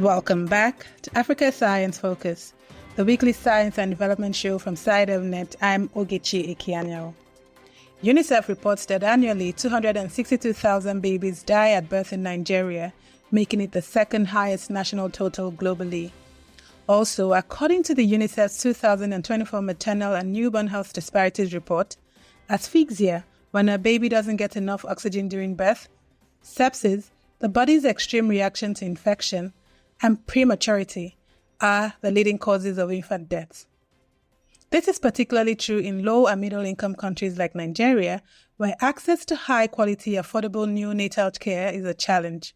Welcome back to Africa Science Focus, the weekly science and development show from SciDevNet. I'm Ogechi Ekianyo. UNICEF reports that annually 262,000 babies die at birth in Nigeria, making it the second highest national total globally. Also, according to the UNICEF's 2024 Maternal and Newborn Health Disparities Report, asphyxia, when a baby doesn't get enough oxygen during birth, sepsis, the body's extreme reaction to infection, and prematurity are the leading causes of infant deaths. This is particularly true in low and middle-income countries like Nigeria, where access to high-quality, affordable neonatal care is a challenge.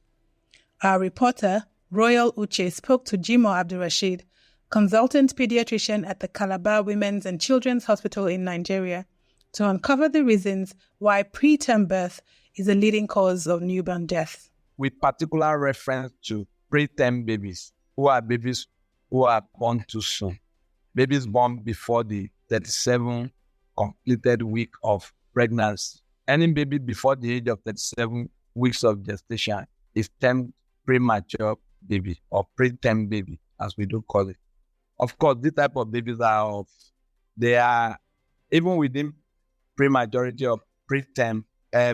Our reporter, Royal Uche, spoke to Jimoh Abdulrasheed, consultant pediatrician at the Calabar Women's and Children's Hospital in Nigeria, to uncover the reasons why preterm birth is a leading cause of newborn death. With particular reference to preterm babies, who are born too soon, babies born before the 37 completed week of pregnancy. Any baby before the age of 37 weeks of gestation is termed premature baby or preterm baby, as we do call it. Of course, this type of babies they are even within prematurity or preterm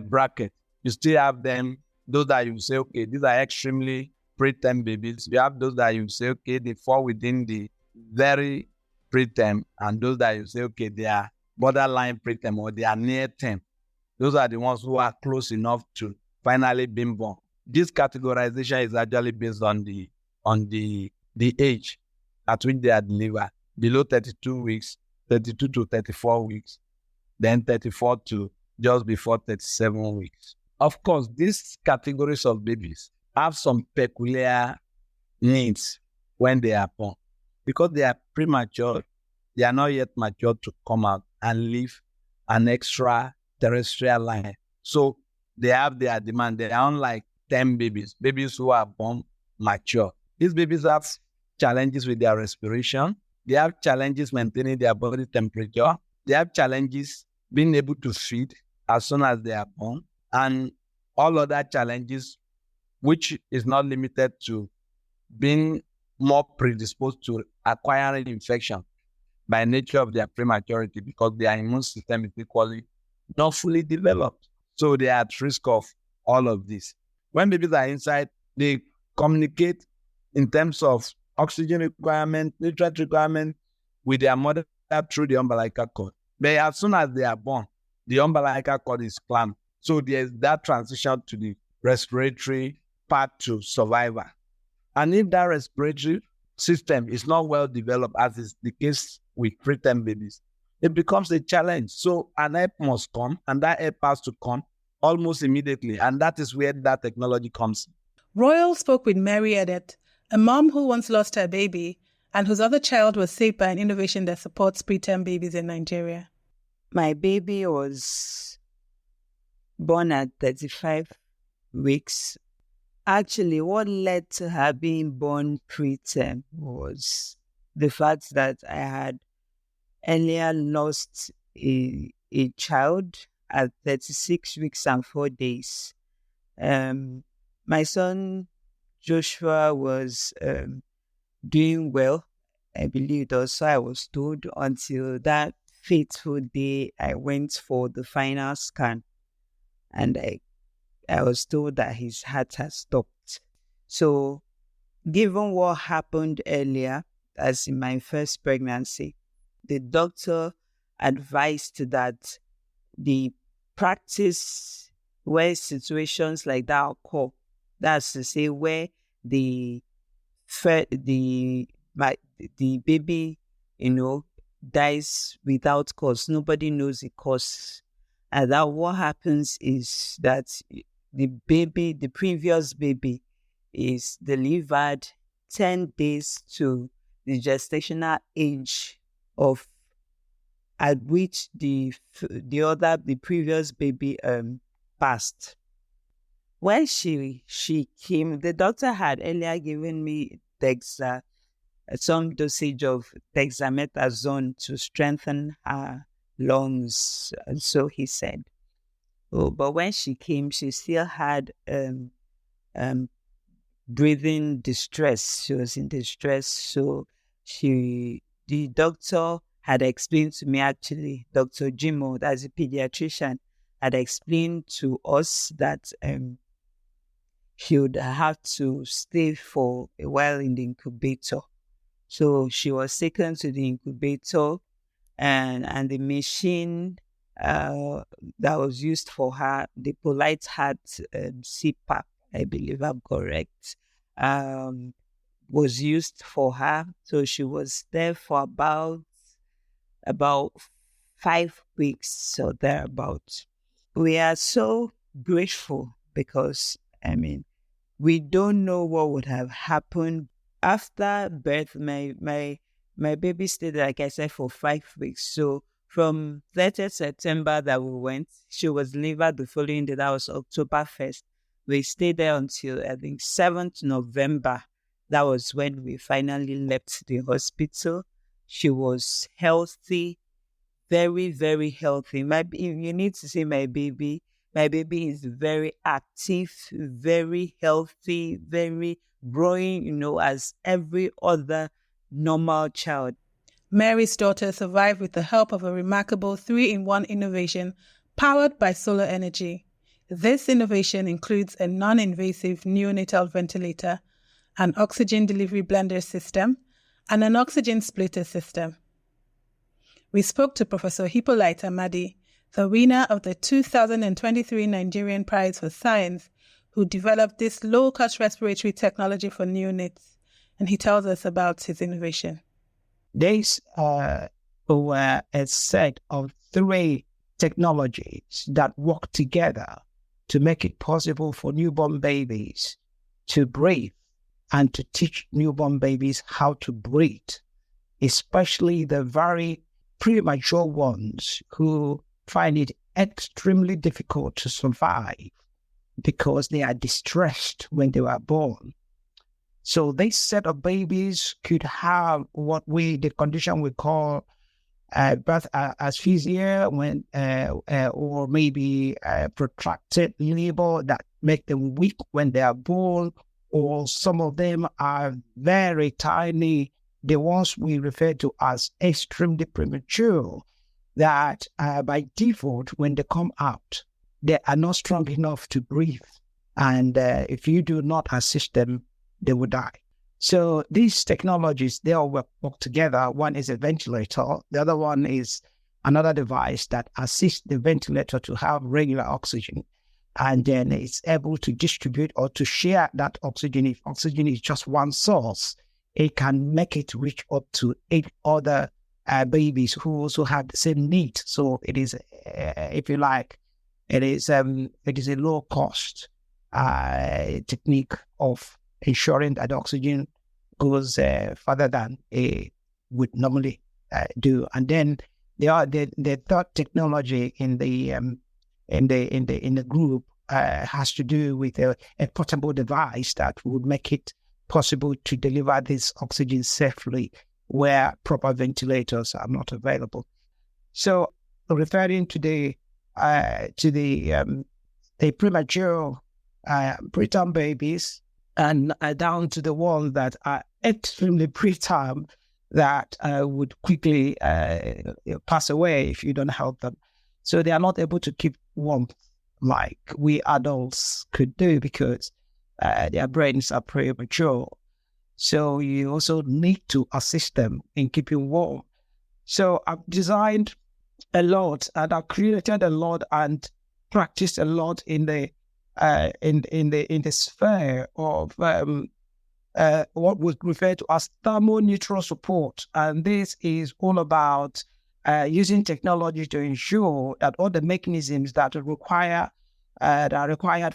bracket. You still have them, those that you say, okay, these are extremely preterm babies. You have those that you say, okay, they fall within the very preterm, and those that you say, okay, they are borderline preterm or they are near term. Those are the ones who are close enough to finally being born. This categorization is actually based on the age at which they are delivered. Below 32 weeks, 32 to 34 weeks, then 34 to just before 37 weeks. Of course, these categories of babies have some peculiar needs when they are born. Because they are premature, they are not yet mature to come out and live an extraterrestrial life. So they have their demand. They are unlike 10 babies who are born mature. These babies have challenges with their respiration. They have challenges maintaining their body temperature. They have challenges being able to feed as soon as they are born, and all other challenges, which is not limited to being more predisposed to acquiring infection by nature of their prematurity, because their immune system is equally not fully developed. So they are at risk of all of this. When babies are inside, they communicate in terms of oxygen requirement, nutrient requirement with their mother through the umbilical cord. But as soon as they are born, the umbilical cord is clamped. So there's that transition to the respiratory part to survival. And if that respiratory system is not well developed, as is the case with preterm babies, it becomes a challenge. So an help must come, and that help has to come almost immediately. And that is where that technology comes. Royal spoke with Mary Edet, a mom who once lost her baby and whose other child was saved by an innovation that supports preterm babies in Nigeria. My baby was born at 35 weeks. Actually, what led to her being born preterm was the fact that I had earlier lost a child at 36 weeks and 4 days. My son Joshua was doing well, I believe. Also, I was told, until that fateful day I went for the final scan, and I was told that his heart has stopped. So, given what happened earlier, as in my first pregnancy, the doctor advised that the practice where situations like that occur, that's to say where the baby, dies without cause, nobody knows the cause. And that what happens is that the previous baby is delivered 10 days to the gestational age of at which the previous baby passed. When she came, the doctor had earlier given me some dosage of dexamethasone to strengthen her lungs, and so he said. But when she came, she still had breathing distress. She was in distress. So the doctor had explained to me, actually, Dr. Jimoh, that's a pediatrician, had explained to us that she would have to stay for a while in the incubator. So she was taken to the incubator, and the machine that was used for her, the Hippolite had CPAP, I believe I'm correct, was used for her. So she was there for about 5 weeks or thereabouts. We are so grateful because, we don't know what would have happened after birth. My baby stayed, like I said, for 5 weeks. So from 30th September that we went, she was delivered the following day. That was October 1st. We stayed there until, I think, 7th November. That was when we finally left the hospital. She was healthy, very, very healthy. You need to see my baby. My baby is very active, very healthy, very growing, as every other normal child. Mary's daughter survived with the help of a remarkable 3-in-1 innovation powered by solar energy. This innovation includes a non-invasive neonatal ventilator, an oxygen delivery blender system, and an oxygen splitter system. We spoke to Professor Hippolite Amadi, the winner of the 2023 Nigerian Prize for Science, who developed this low-cost respiratory technology for neonates, and he tells us about his innovation. These were a set of 3 technologies that work together to make it possible for newborn babies to breathe and to teach newborn babies how to breathe, especially the very premature ones who find it extremely difficult to survive because they are distressed when they were born. So this set of babies could have the condition we call birth asphyxia, or maybe protracted labor that make them weak when they are born, or some of them are very tiny, the ones we refer to as extremely premature, that by default, when they come out, they are not strong enough to breathe. And if you do not assist them, they will die. So these technologies, they all work together. One is a ventilator. The other one is another device that assists the ventilator to have regular oxygen. And then it's able to distribute or to share that oxygen. If oxygen is just one source, it can make it reach up to 8 other babies who also have the same need. So it is, if you like, it is a low cost technique of ensuring that oxygen goes further than it would normally do. And then the third technology in the group has to do with a portable device that would make it possible to deliver this oxygen safely where proper ventilators are not available. So, referring to the premature preterm babies and down to the ones that are extremely preterm that would quickly pass away if you don't help them. So they are not able to keep warmth like we adults could do because their brains are premature. So you also need to assist them in keeping warm. So I've designed a lot and I've created a lot and practiced a lot in the sphere of what was referred to as thermoneutral support, and this is all about using technology to ensure that all the mechanisms that are required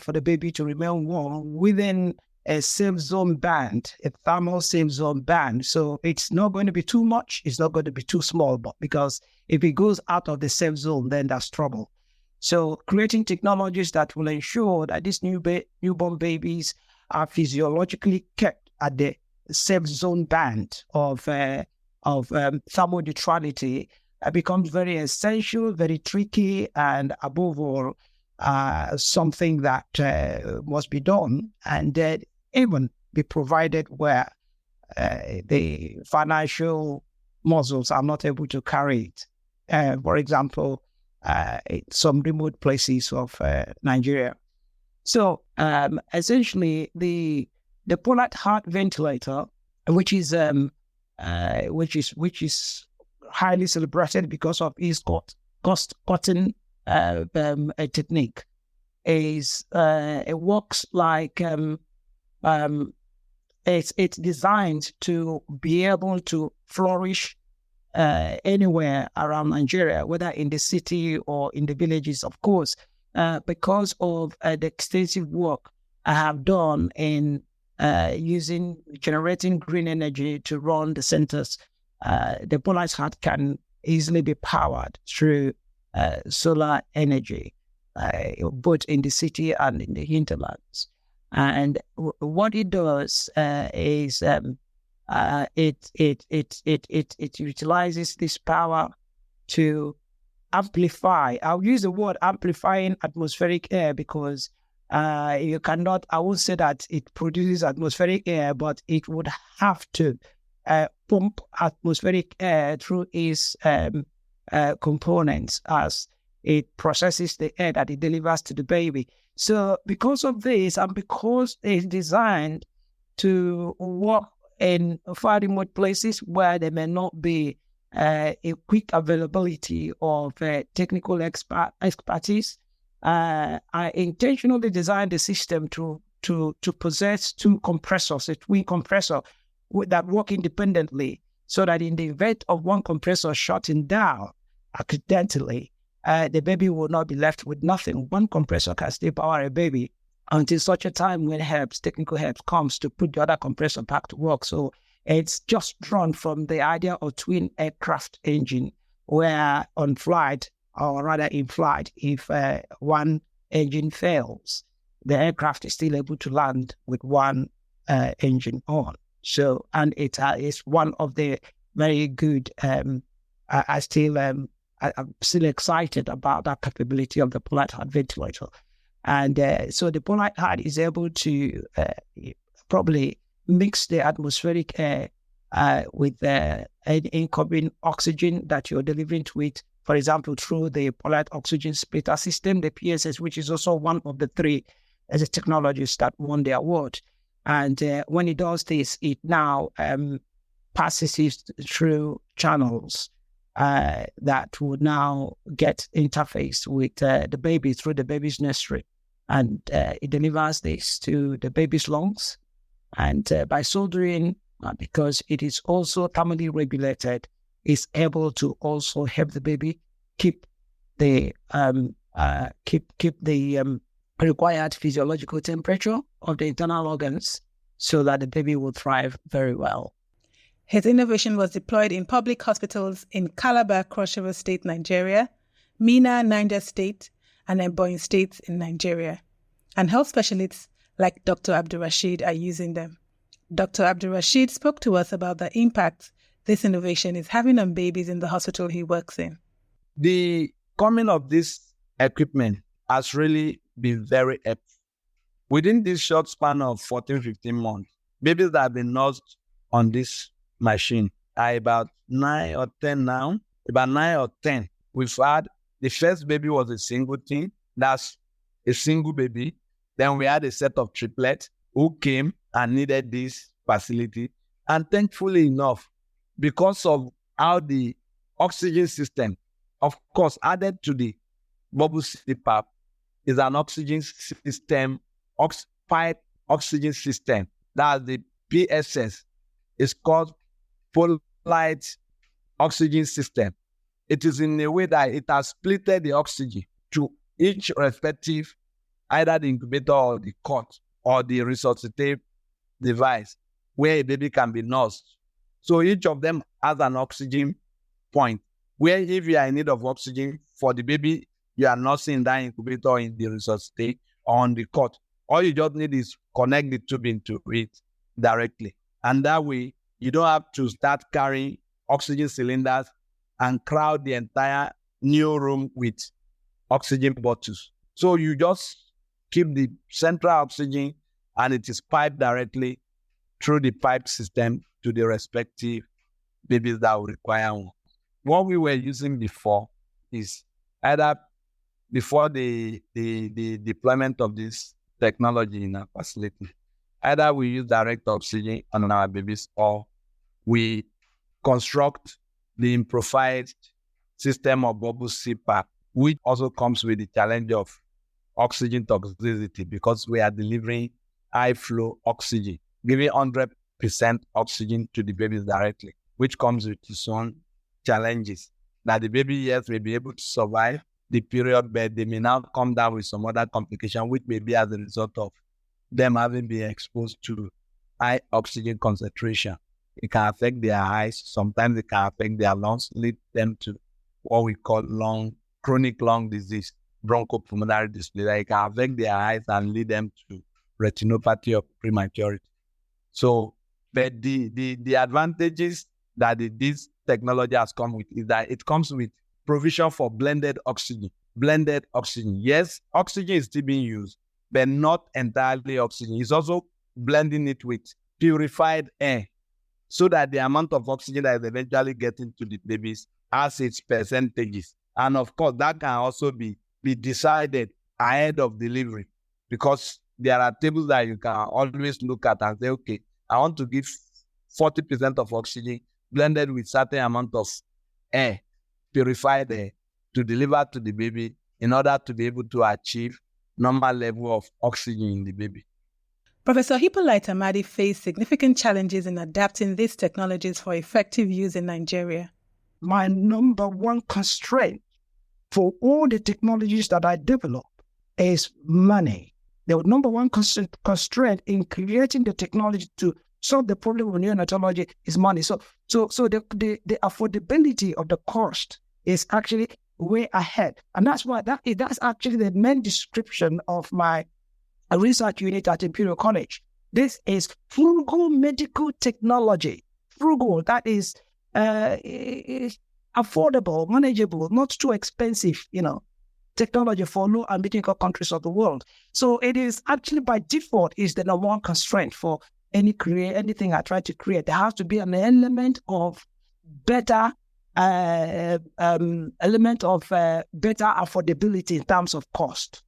for the baby to remain warm within a safe zone band, a thermal safe zone band. So it's not going to be too much, it's not going to be too small, but because if it goes out of the safe zone, then that's trouble. So creating technologies that will ensure that these newborn babies are physiologically kept at the safe zone band of thermal neutrality becomes very essential, very tricky, and above all, something that must be done. And even be provided where the financial muscles are not able to carry it. For example, some remote places of Nigeria. So essentially, the Hippolite heart ventilator, which is highly celebrated because of its cost-cutting technique, it works like it's designed to be able to flourish anywhere around Nigeria, whether in the city or in the villages, of course, because of the extensive work I have done in generating green energy to run the centers. The Hippolyte heart can easily be powered through solar energy, both in the city and in the hinterlands. And what it does is it utilizes this power to amplify. I'll use the word amplifying atmospheric air because you cannot, I won't say that it produces atmospheric air, but it would have to pump atmospheric air through its components as it processes the air that it delivers to the baby. So because of this, and because it's designed to work in far remote places where there may not be a quick availability of technical expertise, I intentionally designed the system to possess two compressors, a twin compressor that work independently, so that in the event of one compressor shutting down accidentally, the baby will not be left with nothing. One compressor can still power a baby until such a time when technical help comes to put the other compressor back to work. So it's just drawn from the idea of twin aircraft engine, where on flight, or rather in flight, if one engine fails, the aircraft is still able to land with one engine on. So, and it is one of the very good, I'm still excited about that capability of the Hippolyte heart ventilator. And so the Hippolyte heart is able to probably mix the atmospheric air with an incoming oxygen that you're delivering to it, for example, through the Hippolyte oxygen splitter system, the PSS, which is also one of the three as a technologies that won the award. And when it does this, it now passes it through channels that would now get interfaced with the baby through the baby's nursery. And it delivers this to the baby's lungs. And by so doing, because it is also thermally regulated, is able to also help the baby keep the required physiological temperature of the internal organs, so that the baby will thrive very well. His innovation was deployed in public hospitals in Calabar, Cross River State, Nigeria, Minna, Niger State, and Ebonyi State in Nigeria. And health specialists like Dr. Abdulrasheed are using them. Dr. Abdulrasheed spoke to us about the impact this innovation is having on babies in the hospital he works in. The coming of this equipment has really been very helpful. Within this short span of 14, 15 months, babies that have been nursed on this machine are about 9 or 10 now. About 9 or 10. We've had, the first baby was a single thing. That's a single baby. Then we had a set of triplets who came and needed this facility. And thankfully enough, because of how the oxygen system, of course, added to the bubble CPAP, is an oxygen system, pipe oxygen system. That's the PSS. It's called Hippolyte oxygen system. It is in a way that it has splitted the oxygen to each respective, either the incubator or the cot or the resuscitative device where a baby can be nursed. So each of them has an oxygen point where if you are in need of oxygen for the baby, you are nursing in that incubator or in the resuscitative or on the cot. All you just need is connect the tube into it directly. And that way, you don't have to start carrying oxygen cylinders and crowd the entire new room with oxygen bottles. So you just keep the central oxygen and it is piped directly through the pipe system to the respective babies that will require one. What we were using before is either before the deployment of this technology in our facility, either we use direct oxygen on our babies or we construct the improvised system of bubble CPAP, which also comes with the challenge of oxygen toxicity because we are delivering high flow oxygen, giving 100% oxygen to the babies directly, which comes with its own challenges. That the baby, yes, may be able to survive the period, but they may now come down with some other complication, which may be as a result of them having been exposed to high oxygen concentration. It can affect their eyes. Sometimes it can affect their lungs, lead them to what we call chronic lung disease, bronchopulmonary dysplasia. It can affect their eyes and lead them to retinopathy of prematurity. So, but the advantages that this technology has come with is that it comes with provision for blended oxygen. Blended oxygen. Yes, oxygen is still being used, but not entirely oxygen. It's also blending it with purified air so that the amount of oxygen that is eventually getting to the babies has its percentages. And of course, that can also be decided ahead of delivery because there are tables that you can always look at and say, okay, I want to give 40% of oxygen blended with certain amount of air, purified air, to deliver to the baby in order to be able to achieve normal level of oxygen in the baby. Professor Hippolite Amadi faced significant challenges in adapting these technologies for effective use in Nigeria. My number one constraint for all the technologies that I develop is money. The number one constraint in creating the technology to solve the problem of neonatology is money. So the affordability of the cost is actually way ahead. And that's why that's actually the main description of my research unit at Imperial College. This is frugal medical technology. Frugal, that is affordable, manageable, not too expensive, technology for low and middle income countries of the world. So it is actually by default is the number one constraint for anything I try to create. There has to be an element of better affordability in terms of cost.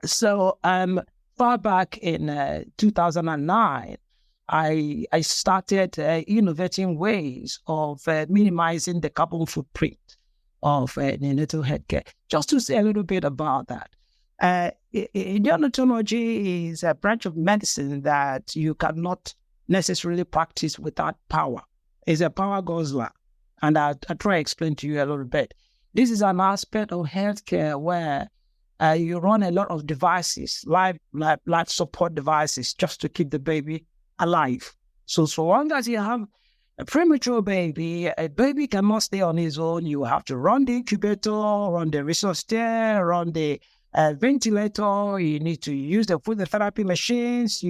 So far back in 2009, I started innovating ways of minimizing the carbon footprint of neonatal healthcare. Just to say a little bit about that. Neonatology is a branch of medicine that you cannot necessarily practice without power. It's a power guzzler. And I'll try to explain to you a little bit. This is an aspect of healthcare where you run a lot of devices, life support devices, just to keep the baby alive. So long as you have a premature baby, a baby cannot stay on his own. You have to run the incubator, run the resuscitator, run the ventilator. You need to use the food therapy machines.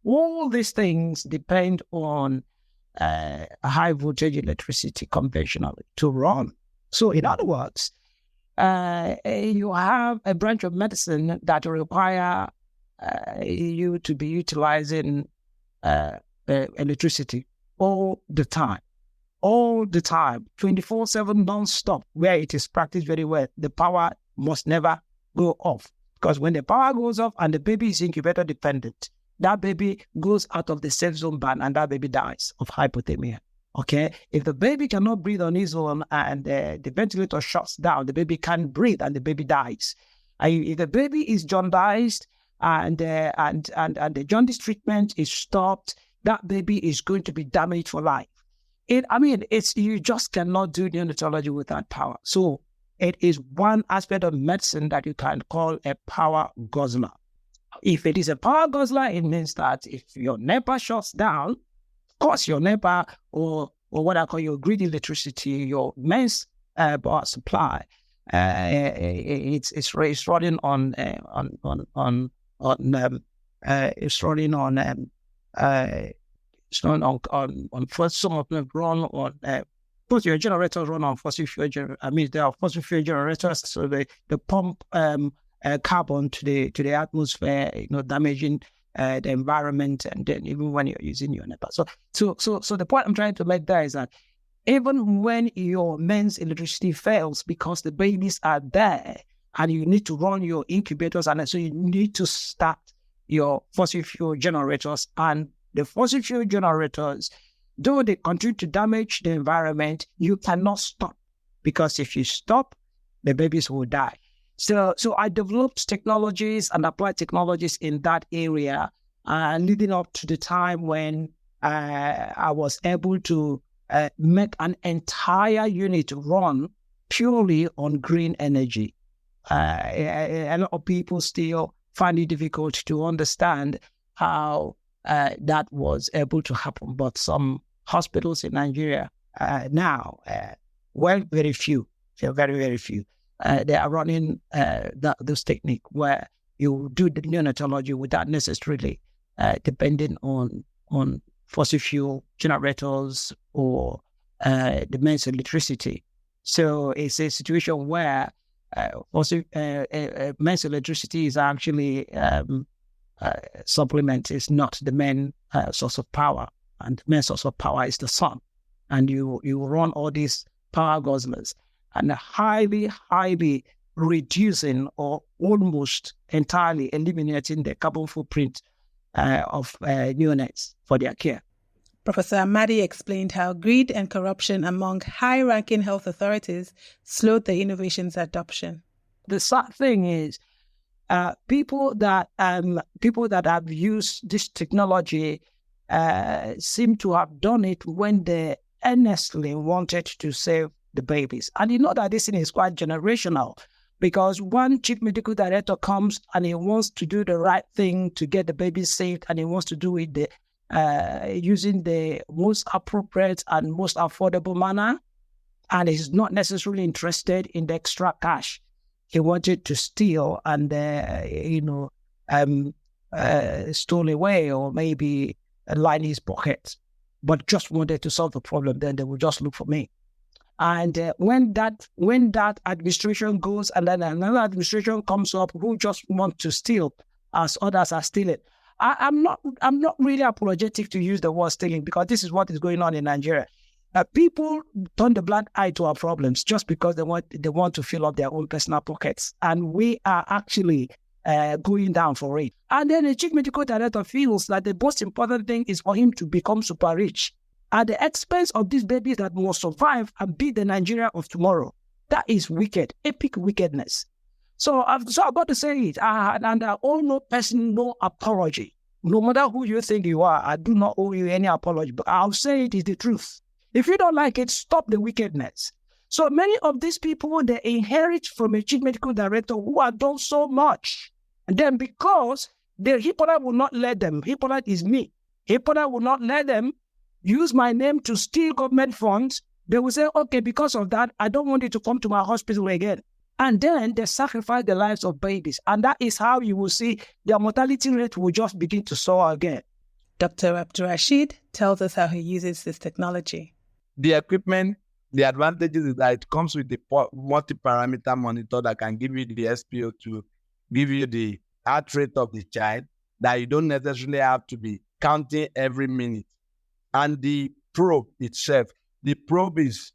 All these things depend on high voltage electricity conventionally to run. So in other words, you have a branch of medicine that require you to be utilizing electricity all the time, 24/7 non-stop, where it is practiced very well. The power must never go off, because when the power goes off and the baby is incubator dependent, that baby goes out of the safe zone band and that baby dies of hypothermia. Okay, if the baby cannot breathe on his own and the ventilator shuts down, the baby can't breathe and the baby dies. If the baby is jaundiced and the jaundice treatment is stopped, that baby is going to be damaged for life. You just cannot do neonatology without power. So it is one aspect of medicine that you can call a power guzzler. If it is a power guzzler, it means that if your NEPA shuts down, of course your NEPA or what I call your grid electricity, your mains power supply, it's running on first some of them run on both your generators run on fossil fuel there are fossil fuel generators, so they pump carbon to the atmosphere, damaging the environment, and then even when you're using neonatal. So the point I'm trying to make there is that even when your men's electricity fails because the babies are there and you need to run your incubators, and so you need to start your fossil fuel generators, and the fossil fuel generators, though they continue to damage the environment, you cannot stop, because if you stop, the babies will die. So I developed technologies and applied technologies in that area, leading up to the time when I was able to make an entire unit run purely on green energy. A lot of people still find it difficult to understand how that was able to happen, but some hospitals in Nigeria now, very few, very few, they are running this technique where you do the neonatology without necessarily depending on fossil fuel generators or the men's electricity. So it's a situation where men's electricity is actually supplement, is not the main source of power, and the main source of power is the sun. And you run all these power guzzlers and highly reducing or almost entirely eliminating the carbon footprint of neonates for their care. Professor Amadi explained how greed and corruption among high-ranking health authorities slowed the innovation's adoption. The sad thing is, people that have used this technology seem to have done it when they earnestly wanted to save the babies. And you know that this thing is quite generational, because one chief medical director comes and he wants to do the right thing to get the babies saved, and he wants to do it using the most appropriate and most affordable manner, and he's not necessarily interested in the extra cash. He wanted to steal and stole away, or maybe line his pocket, but just wanted to solve the problem. Then they would just look for me. And when that administration goes, and then another administration comes up who just want to steal as others are stealing, I'm not really apologetic to use the word stealing, because this is what is going on in Nigeria. People turn the blind eye to our problems just because they want to fill up their own personal pockets, and we are actually going down for it. And then the chief medical director feels that the most important thing is for him to become super rich at the expense of these babies that will survive and be the Nigeria of tomorrow. That is wicked, epic wickedness. So I've got to say it, and I owe no person no apology. No matter who you think you are, I do not owe you any apology, but I'll say it is the truth. If you don't like it, stop the wickedness. So many of these people, they inherit from a chief medical director who have done so much. And then because the Hippolite will not let them, Hippolite is me, Hippolite will not let them use my name to steal government funds, they will say, okay, because of that, I don't want you to come to my hospital again. And then they sacrifice the lives of babies. And that is how you will see their mortality rate will just begin to soar again. Dr. Abdulrasheed tells us how he uses this technology. The equipment, the advantages is that it comes with a multi-parameter monitor that can give you the SpO2, give you the heart rate of the child, that you don't necessarily have to be counting every minute. And the probe itself, the probe is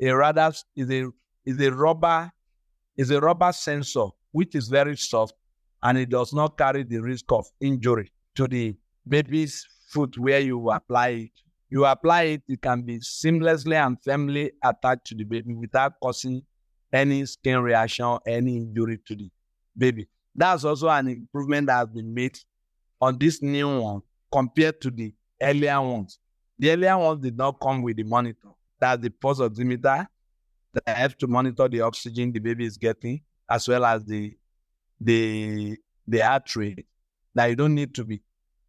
a rubber sensor, which is very soft, and it does not carry the risk of injury to the baby's foot where you apply it. You apply it, it can be seamlessly and firmly attached to the baby without causing any skin reaction, any injury to the baby. That's also an improvement that has been made on this new one compared to the earlier ones. The earlier ones did not come with the monitor. That's the pulse oximeter that helps to monitor the oxygen the baby is getting, as well as the heart rate. That you don't need to be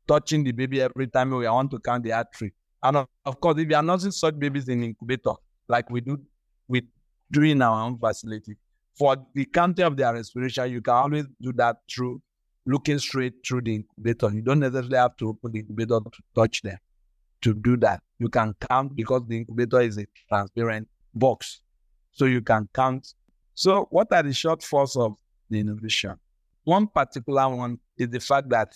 touching the baby every time we want to count the heart rate. And of course, if you are nursing such babies in incubator, like we do in our own facility, for the counting of their respiration, you can always do that through looking straight through the incubator. You don't necessarily have to open the incubator to touch them. To do that, you can count because the incubator is a transparent box. So you can count. So what are the shortfalls of the innovation? One particular one is the fact that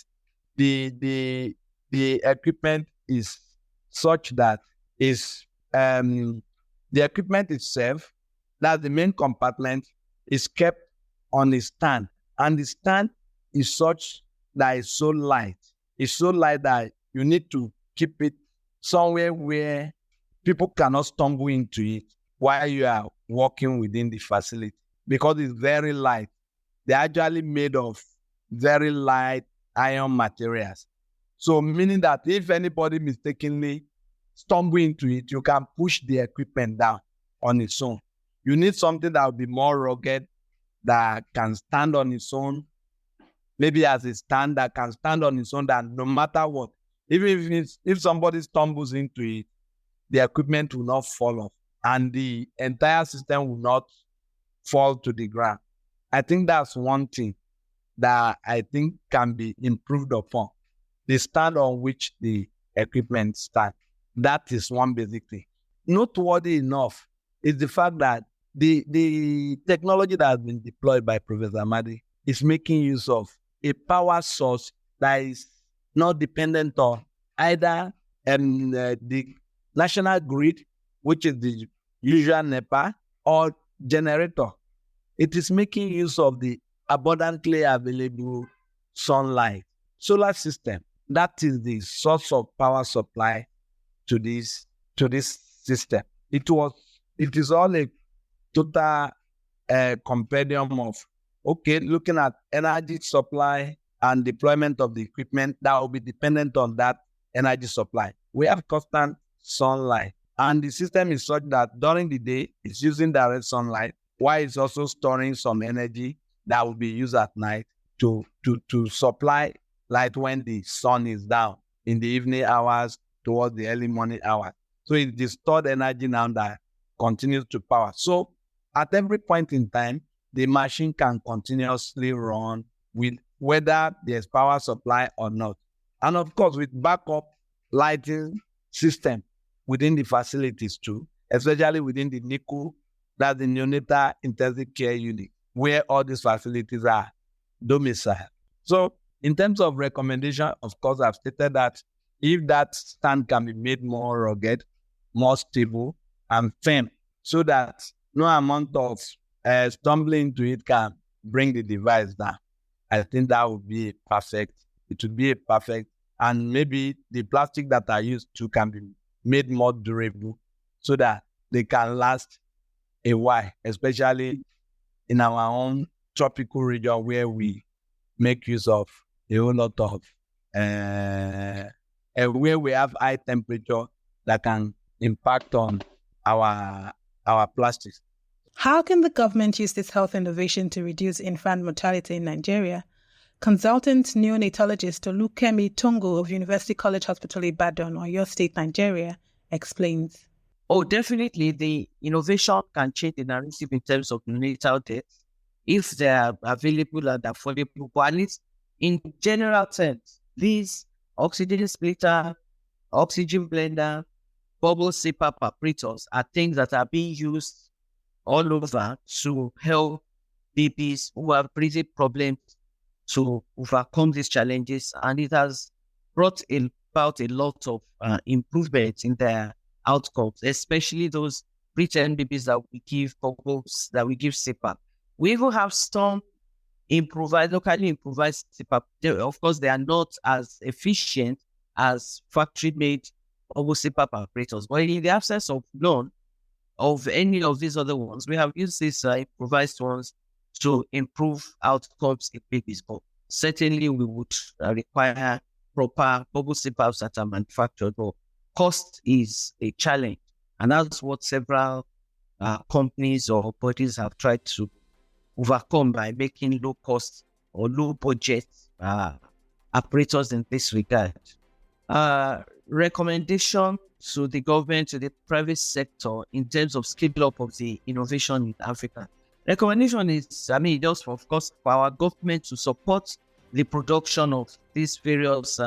the equipment is such that the equipment itself, that's the main compartment, is kept on a stand. And the stand is such that it's so light. It's so light that you need to keep it somewhere where people cannot stumble into it while you are walking within the facility, because it's very light. They're actually made of very light iron materials. So meaning that if anybody mistakenly stumble into it, you can push the equipment down on its own. You need something that will be more rugged, that can stand on its own, maybe as a stand that can stand on its own, that no matter what, even if somebody stumbles into it, the equipment will not fall off and the entire system will not fall to the ground. I think that's one thing that I think can be improved upon. The stand on which the equipment stands. That is one basic thing. Noteworthy enough is the fact that the technology that has been deployed by Professor Amadi is making use of a power source that is not dependent on either the national grid, which is the usual NEPA, or generator. It is making use of the abundantly available sunlight. Solar system, that is the source of power supply to this system. It is all a total compendium of, looking at energy supply and deployment of the equipment that will be dependent on that energy supply. We have constant sunlight, and the system is such that during the day, it's using direct sunlight, while it's also storing some energy that will be used at night to supply light when the sun is down in the evening hours towards the early morning hours. So it's the stored energy now that continues to power. So at every point in time, the machine can continuously run with whether there's power supply or not. And of course, with backup lighting system within the facilities too, especially within the NICU, that's the neonatal intensive care unit, where all these facilities are domiciled. So in terms of recommendation, of course, I've stated that if that stand can be made more rugged, more stable, and firm, so that no amount of stumbling into it can bring the device down, I think that would be perfect. It would be a perfect, and maybe the plastic that are used to can be made more durable so that they can last a while, especially in our own tropical region where we make use of a whole lot of, where we have high temperature that can impact on our plastics. How can the government use this health innovation to reduce infant mortality in Nigeria? Consultant neonatologist Olukemi Tongo of University College Hospital Ibadan, Oyo State, Nigeria, explains. Oh, definitely. The innovation can change the narrative in terms of neonatal deaths if they are available and affordable. But at least in general terms, these oxygen splitter, oxygen blender, bubble CPAP apparatus are things that are being used all over to help babies who have breathing problems to overcome these challenges. And it has brought about a lot of improvements in their outcomes, especially those preterm babies that we give bubbles, that we give CPAP. We even have some locally improvised CPAP. Of course, they are not as efficient as factory-made bubble CPAP apparatus. But in the absence of none of any of these other ones, we have used these improvised ones to improve outcomes in babies. But certainly, we would require proper bubble CPAPs that are manufactured. But cost is a challenge, and that's what several companies or bodies have tried to overcome by making low cost or low budget apparatus in this regard. Recommendation to the government, to the private sector in terms of scale up of the innovation in Africa. Recommendation is, just of course for our government to support the production of these various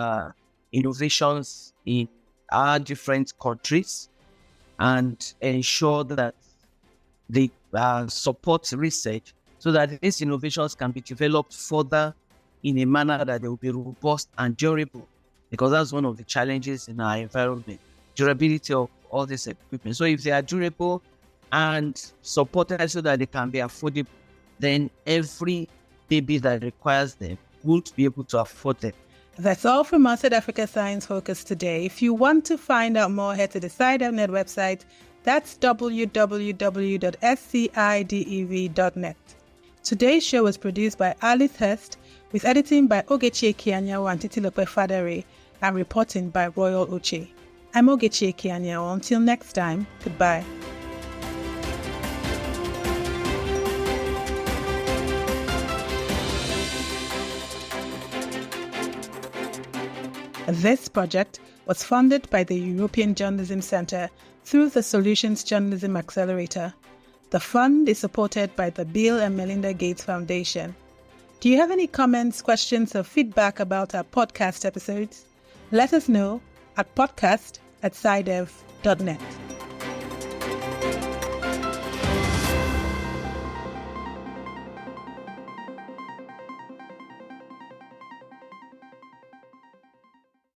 innovations in our different countries and ensure that they support research so that these innovations can be developed further in a manner that they will be robust and durable, because that's one of the challenges in our environment, durability of all this equipment. So if they are durable and supported so that they can be affordable, then every baby that requires them would be able to afford them. That's all from us at Africa Science Focus today. If you want to find out more, head to the SciDevNet website. That's www.scidev.net. Today's show was produced by Alice Hurst, with editing by Ogechi Ekianyawo and Titilope Fadare, and reporting by Royal Uche. I'm Ogechi Ekianyawo. Until next time, goodbye. This project was funded by the European Journalism Centre through the Solutions Journalism Accelerator. The fund is supported by the Bill and Melinda Gates Foundation. Do you have any comments, questions, or feedback about our podcast episodes? Let us know at podcast@scidev.net.